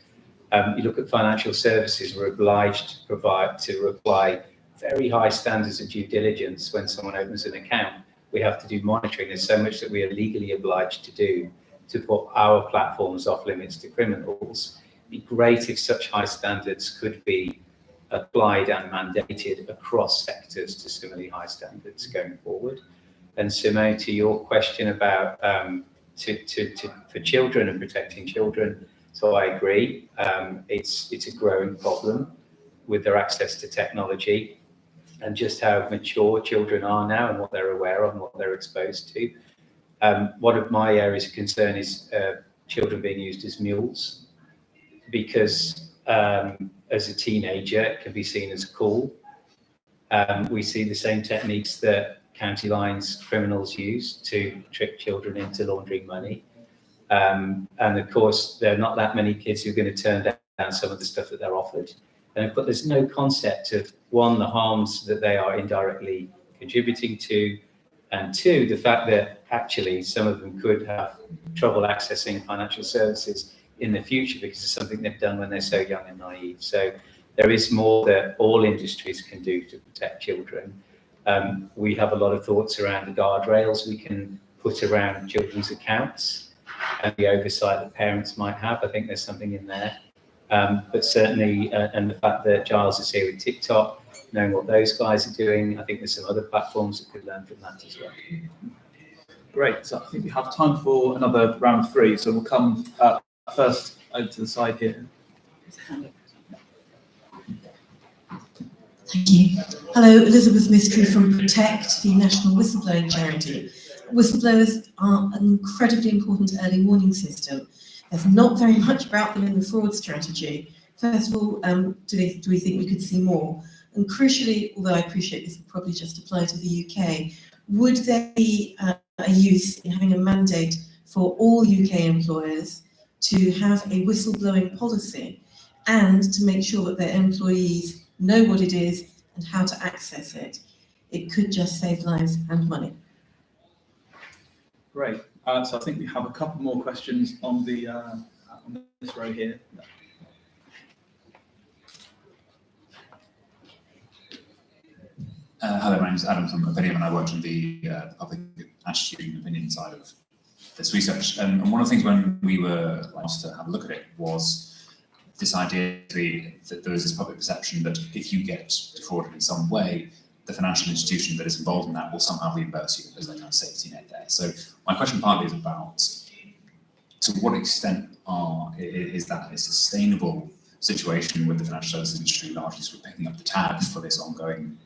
You look at financial services, we're obliged to apply very high standards of due diligence when someone opens an account. We have to do monitoring. There's so much that we are legally obliged to do to put our platforms off limits to criminals. It'd be great if such high standards could be applied and mandated across sectors to similarly high standards going forward. And Simone, to your question about for children and protecting children, so I agree. It's a growing problem with their access to technology and just how mature children are now and what they're aware of and what they're exposed to. One of my areas of concern is children being used as mules, because as a teenager, it can be seen as cool. We see the same techniques that county lines criminals use to trick children into laundering money. And of course, there are not that many kids who are going to turn down some of the stuff that they're offered. But there's no concept of, one, the harms that they are indirectly contributing to, and two, the fact that actually some of them could have trouble accessing financial services in the future because it's something they've done when they're so young and naive. So there is more that all industries can do to protect children. We have a lot of thoughts around the guardrails we can put around children's accounts and the oversight that parents might have. I think there's something in there. But certainly, and the fact that Giles is here with TikTok, knowing what those guys are doing, I think there's some other platforms that could learn from that as well. Great. So I think we have time for another round of three. So we'll come first over to the side here. Thank you. Hello, Elizabeth Mystery from Protect, the national whistleblowing charity. Whistleblowers are an incredibly important early warning system. There's not very much about them in the fraud strategy. First of all, do we think we could see more? And crucially, although I appreciate this would probably just apply to the UK, would there be a use in having a mandate for all UK employers to have a whistleblowing policy and to make sure that their employees know what it is and how to access it? It could just save lives and money. Great. So I think we have a couple more questions on the on this row here. Hello, my name is Adam from Opinion, and I worked on the public attitude and opinion side of this research. And one of the things when we were asked to have a look at it was this idea that there is this public perception that if you get defrauded in some way, the financial institution that is involved in that will somehow reimburse you as a kind of safety net there. So my question partly is about to what extent is that a sustainable situation with the financial services industry largely sort of picking up the tab for this ongoing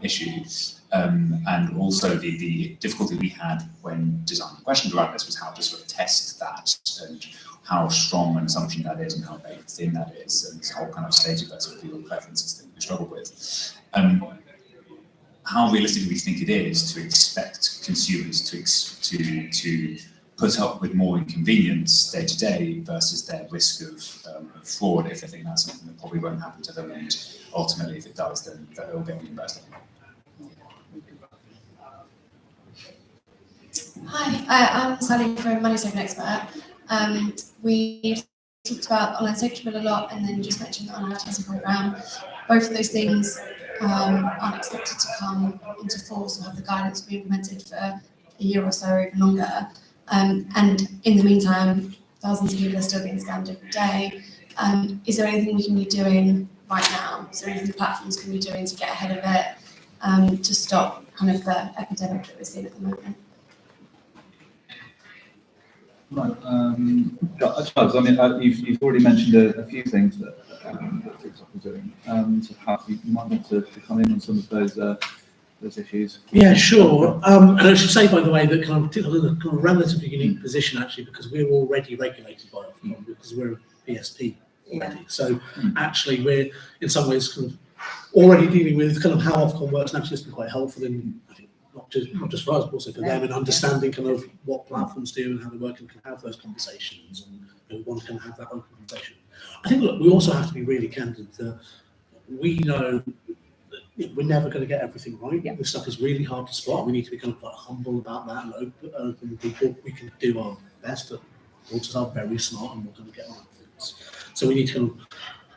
issue, and also the difficulty we had when designing questions around this was how to sort of test that and how strong an assumption that is and how baked thin that is, and this whole kind of stated that sort of legal preferences thing we struggle with. How realistic do we think it is to expect consumers to put up with more inconvenience day to day versus their risk of fraud if they think that's something that probably won't happen to them, and ultimately if it does, then they'll get reimbursed. Hi, I'm Sally from Money Saving Expert. We talked about online social bill a lot, and then you just mentioned the online advertising programme. Both of those things aren't expected to come into force or have the guidance be implemented for a year or so or even longer. And in the meantime, thousands of people are still being scammed every day. Is there anything we can be doing right now? Is there anything platforms can be doing to get ahead of it, to stop kind of the epidemic that we're seeing at the moment? Right. Charles, I mean, you've already mentioned a few things that TikTok is doing. So perhaps you might want to come in on some of those issues. Yeah, sure. And I should say, by the way, that kind of TikTok is in a kind of relatively unique position actually, because we're already regulated by Ofcom because we're a PSP already. So actually, we're in some ways kind of already dealing with kind of how Ofcom works, and actually it's been quite helpful in, I think, not just for us, but also for them, in understanding kind of what platforms do and how they work and can have those conversations, and one can have that open conversation. I think, look, we also have to be really candid that we know that we're never going to get everything right. Yeah. This stuff is really hard to spot. We need to be kind of quite humble about that and open with people. We can do our best, but auditors are very smart and we're going to get right things. So we need to kind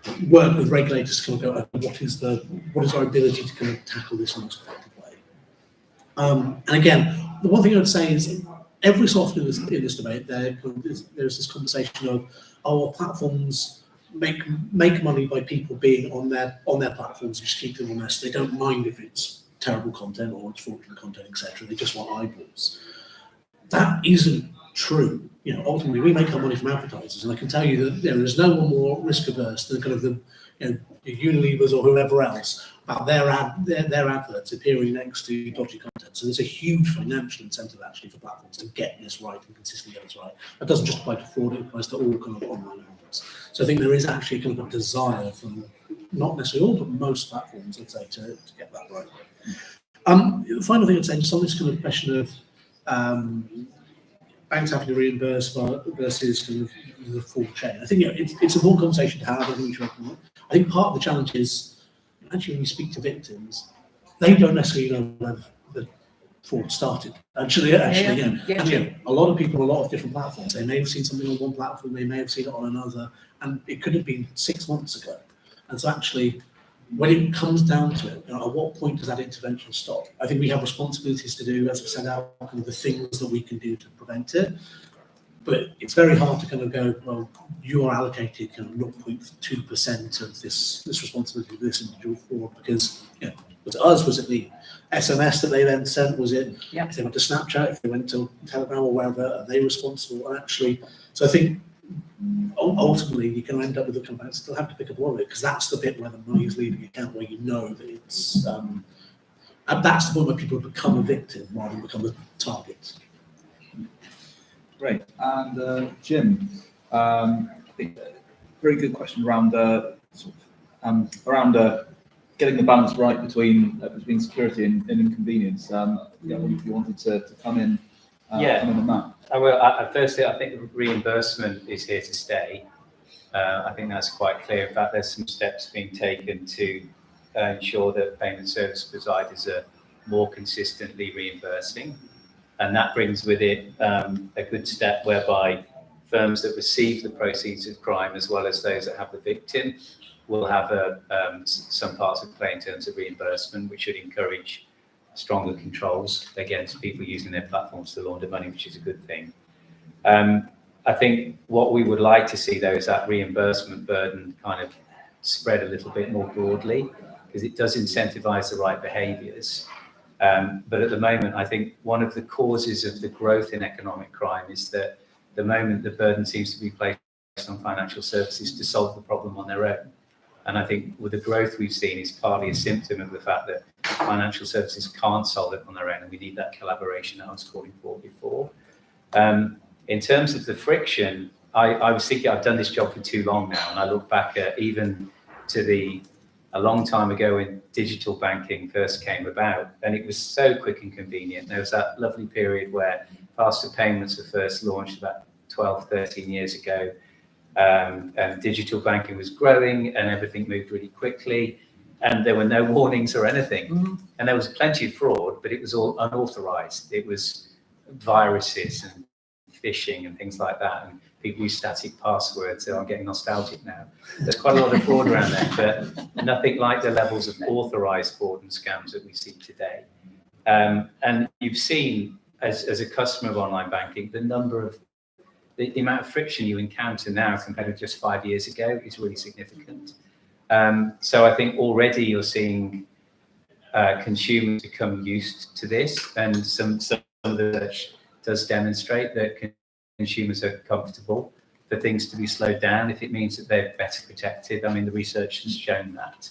of work with regulators to kind of go, what is our ability to kind of tackle this in the most effective way. And again, the one thing I would say is every so often in this debate, there's this conversation of, platforms make money by people being on their platforms, just keep them honest. They don't mind if it's terrible content or it's fraudulent content, etc. They just want eyeballs. That isn't true. You know, ultimately we make our money from advertisers, and I can tell you that there's no one more risk averse than kind of the Unilevers or whoever else about their adverts appearing next to dodgy content. So there's a huge financial incentive actually for platforms to get this right and consistently get this right. That doesn't just apply to fraud; it applies to all kind of online ads. So I think there is actually kind of a desire from not necessarily all, but most platforms, I'd say, to get that right. The final thing I'd say is on this kind of question of banks having to reimburse versus kind of the full chain. I think it's a full conversation to have. I think I think part of the challenge is actually when you speak to victims, they don't necessarily know when the fraud started. Actually, a lot of people on a lot of different platforms. They may have seen something on one platform, they may have seen it on another, and it could have been 6 months ago. And so actually, when it comes down to it, at what point does that intervention stop? I think we have responsibilities to do, as we set out, kind of the things that we can do to prevent it. But it's very hard to kind of go, well, you are allocated kind of 0.2% of this responsibility for this individual fraud, because was it us? Was it the SMS that they then sent? Was it if they went to Snapchat, if they went to Telegram or wherever, are they responsible? And actually, so I think ultimately you're going to end up with the company still have to pick up a lot of it, because that's the bit where the money is leaving the account, where you know that it's and that's the point where people become a victim rather than become a target. Great. And Jim, I think very good question around getting the balance right between security and inconvenience. If you wanted to come in, come in on that. Firstly, I think reimbursement is here to stay. I think that's quite clear. In fact, there's some steps being taken to ensure that payment service providers are more consistently reimbursing. And that brings with it a good step whereby firms that receive the proceeds of crime, as well as those that have the victim, will have some parts of play in terms of reimbursement, which should encourage stronger controls against people using their platforms to launder money, which is a good thing. I think what we would like to see, though, is that reimbursement burden kind of spread a little bit more broadly, because it does incentivize the right behaviours. But at the moment, I think one of the causes of the growth in economic crime is that the moment the burden seems to be placed on financial services to solve the problem on their own. And I think with the growth we've seen is partly a symptom of the fact that financial services can't solve it on their own, and we need that collaboration that I was calling for before. In terms of the friction, I was thinking I've done this job for too long now, and I look back at even to a long time ago when digital banking first came about, and it was so quick and convenient. There was that lovely period where faster payments were first launched about 12, 13 years ago. And digital banking was growing and everything moved really quickly, and there were no warnings or anything. And there was plenty of fraud, but it was all unauthorized. It was viruses and phishing and things like that, and people use static passwords. So I'm getting nostalgic now. There's quite a lot of fraud around there, but nothing like the levels of authorized fraud and scams that we see today. And you've seen, as a customer of online banking, the amount of friction you encounter now compared to just 5 years ago is really significant. So I think already you're seeing consumers become used to this, and some of the research does demonstrate that consumers are comfortable for things to be slowed down if it means that they're better protected. I mean, the research has shown that.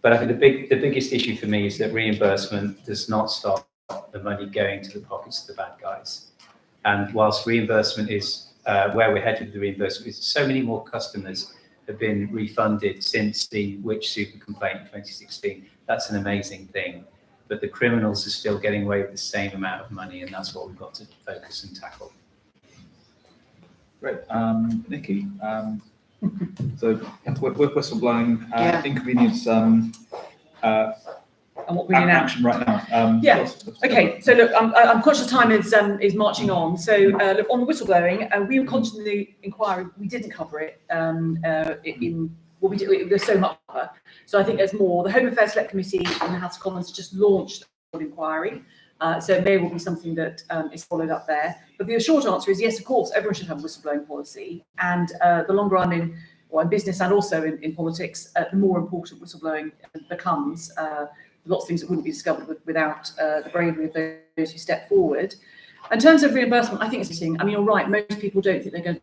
But I think the biggest issue for me is that reimbursement does not stop the money going to the pockets of the bad guys. And whilst reimbursement is where we're headed with the reimbursement, is so many more customers have been refunded since the Which Super complaint in 2016. That's an amazing thing. But the criminals are still getting away with the same amount of money, and that's what we've got to focus and tackle. Great. Nikki, so with whistleblowing, inconvenience, and what we do now. Action right now. Okay. So look, I'm conscious time is marching on. So look, on the whistleblowing, we were conscious in the inquiry. We didn't cover it in what we did. There's so much. So I think there's more. The Home Affairs Select Committee in the House of Commons just launched an inquiry. So it may well be something that is followed up there. But the short answer is yes, of course, everyone should have a whistleblowing policy. And the longer I'm in business and also in politics, the more important whistleblowing becomes. Lots of things that wouldn't be discovered without the bravery of those who step forward. In terms of reimbursement, I think it's interesting. I mean, you're right. Most people don't think they're going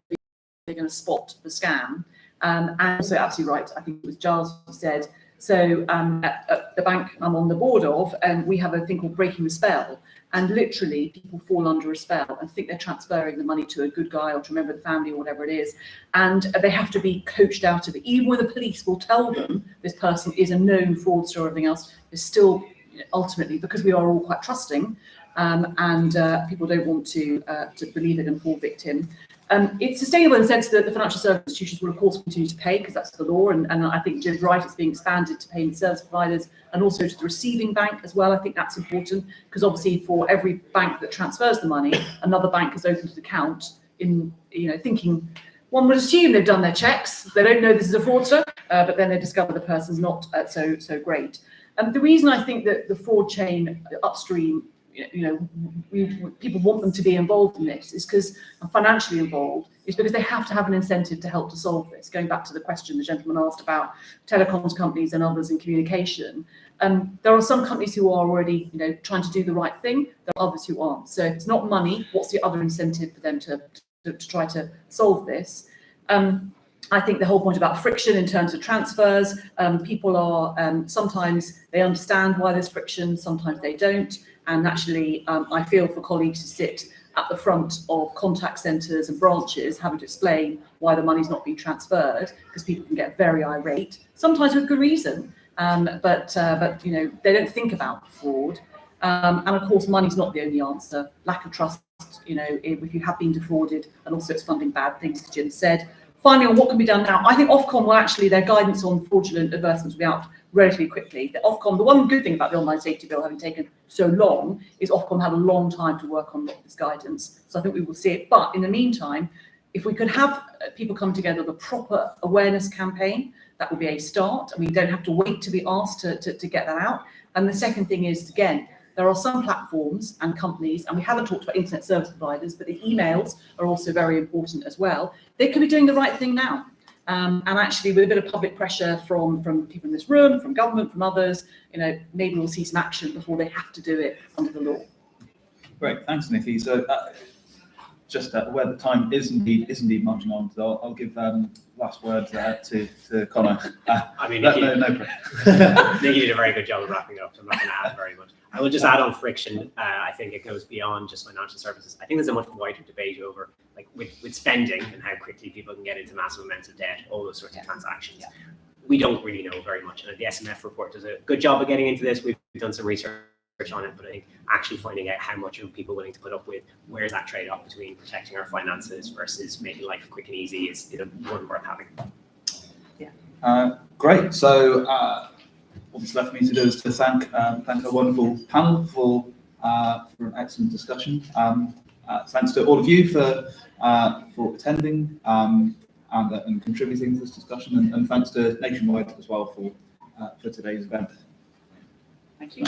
to spot the scam, and also absolutely right. I think it was Giles who said. So at the bank I'm on the board of, we have a thing called breaking the spell, and literally people fall under a spell and think they're transferring the money to a good guy or to a member of the family or whatever it is, and they have to be coached out of it. Even when the police will tell them this person is a known fraudster or everything else, is still ultimately, because we are all quite trusting, and people don't want to believe it and fall victim. It's sustainable in the sense that the financial service institutions will, of course, continue to pay because that's the law. And I think Jim's right, it's being expanded to payment service providers and also to the receiving bank as well. I think that's important because obviously for every bank that transfers the money, another bank has opened an account in, thinking one would assume they've done their checks. They don't know this is a fraudster, but then they discover the person's not so great. The reason I think that the fraud chain upstream, people want them to be involved in this is because financially involved is because they have to have an incentive to help to solve this. Going back to the question the gentleman asked about telecoms companies and others in communication, there are some companies who are already, trying to do the right thing. There are others who aren't. So if it's not money, what's the other incentive for them to try to solve this? I think the whole point about friction in terms of transfers, people are sometimes they understand why there's friction, sometimes they don't. And actually, I feel for colleagues who sit at the front of contact centres and branches having to explain why the money's not being transferred, because people can get very irate, sometimes with good reason. but you know, they don't think about fraud. And of course, money's not the only answer. Lack of trust, you know, if you have been defrauded, and also it's funding bad things, as Jim said. Finally, on what can be done now, I think Ofcom will actually, their guidance on fraudulent advertisements will be out relatively quickly. The Ofcom, the one good thing about the Online Safety Bill having taken so long is Ofcom had a long time to work on a lot of this guidance. So I think we will see it. But in the meantime, if we could have people come together with a proper awareness campaign, that would be a start, and we don't have to wait to be asked to get that out. And the second thing is, again, there are some platforms and companies, and we haven't talked about internet service providers, but the emails are also very important as well. They could be doing the right thing now. And actually, with a bit of public pressure from people in this room, from government, from others, you know, maybe we'll see some action before they have to do it under the law. Great, thanks, Nikki. So just where the time is indeed marching on, so I'll give last words to Connor. I mean, no, Nikki did a very good job of wrapping up, so I'm not going to add very much. I will just add on friction. I think it goes beyond just financial services. I think there's a much wider debate over, like, with spending and how quickly people can get into massive amounts of debt, all those sorts of transactions. Yeah. We don't really know very much, and the SMF report does a good job of getting into this. We've done some research on it, but I think actually finding out how much are people willing to put up with, where's that trade-off between protecting our finances versus making life quick and easy is one worth having. Yeah. Great. So all that's left for me to do is to thank our wonderful panel for an excellent discussion. Thanks to all of you for attending and contributing to this discussion, and thanks to Nationwide as well for today's event. Thank you.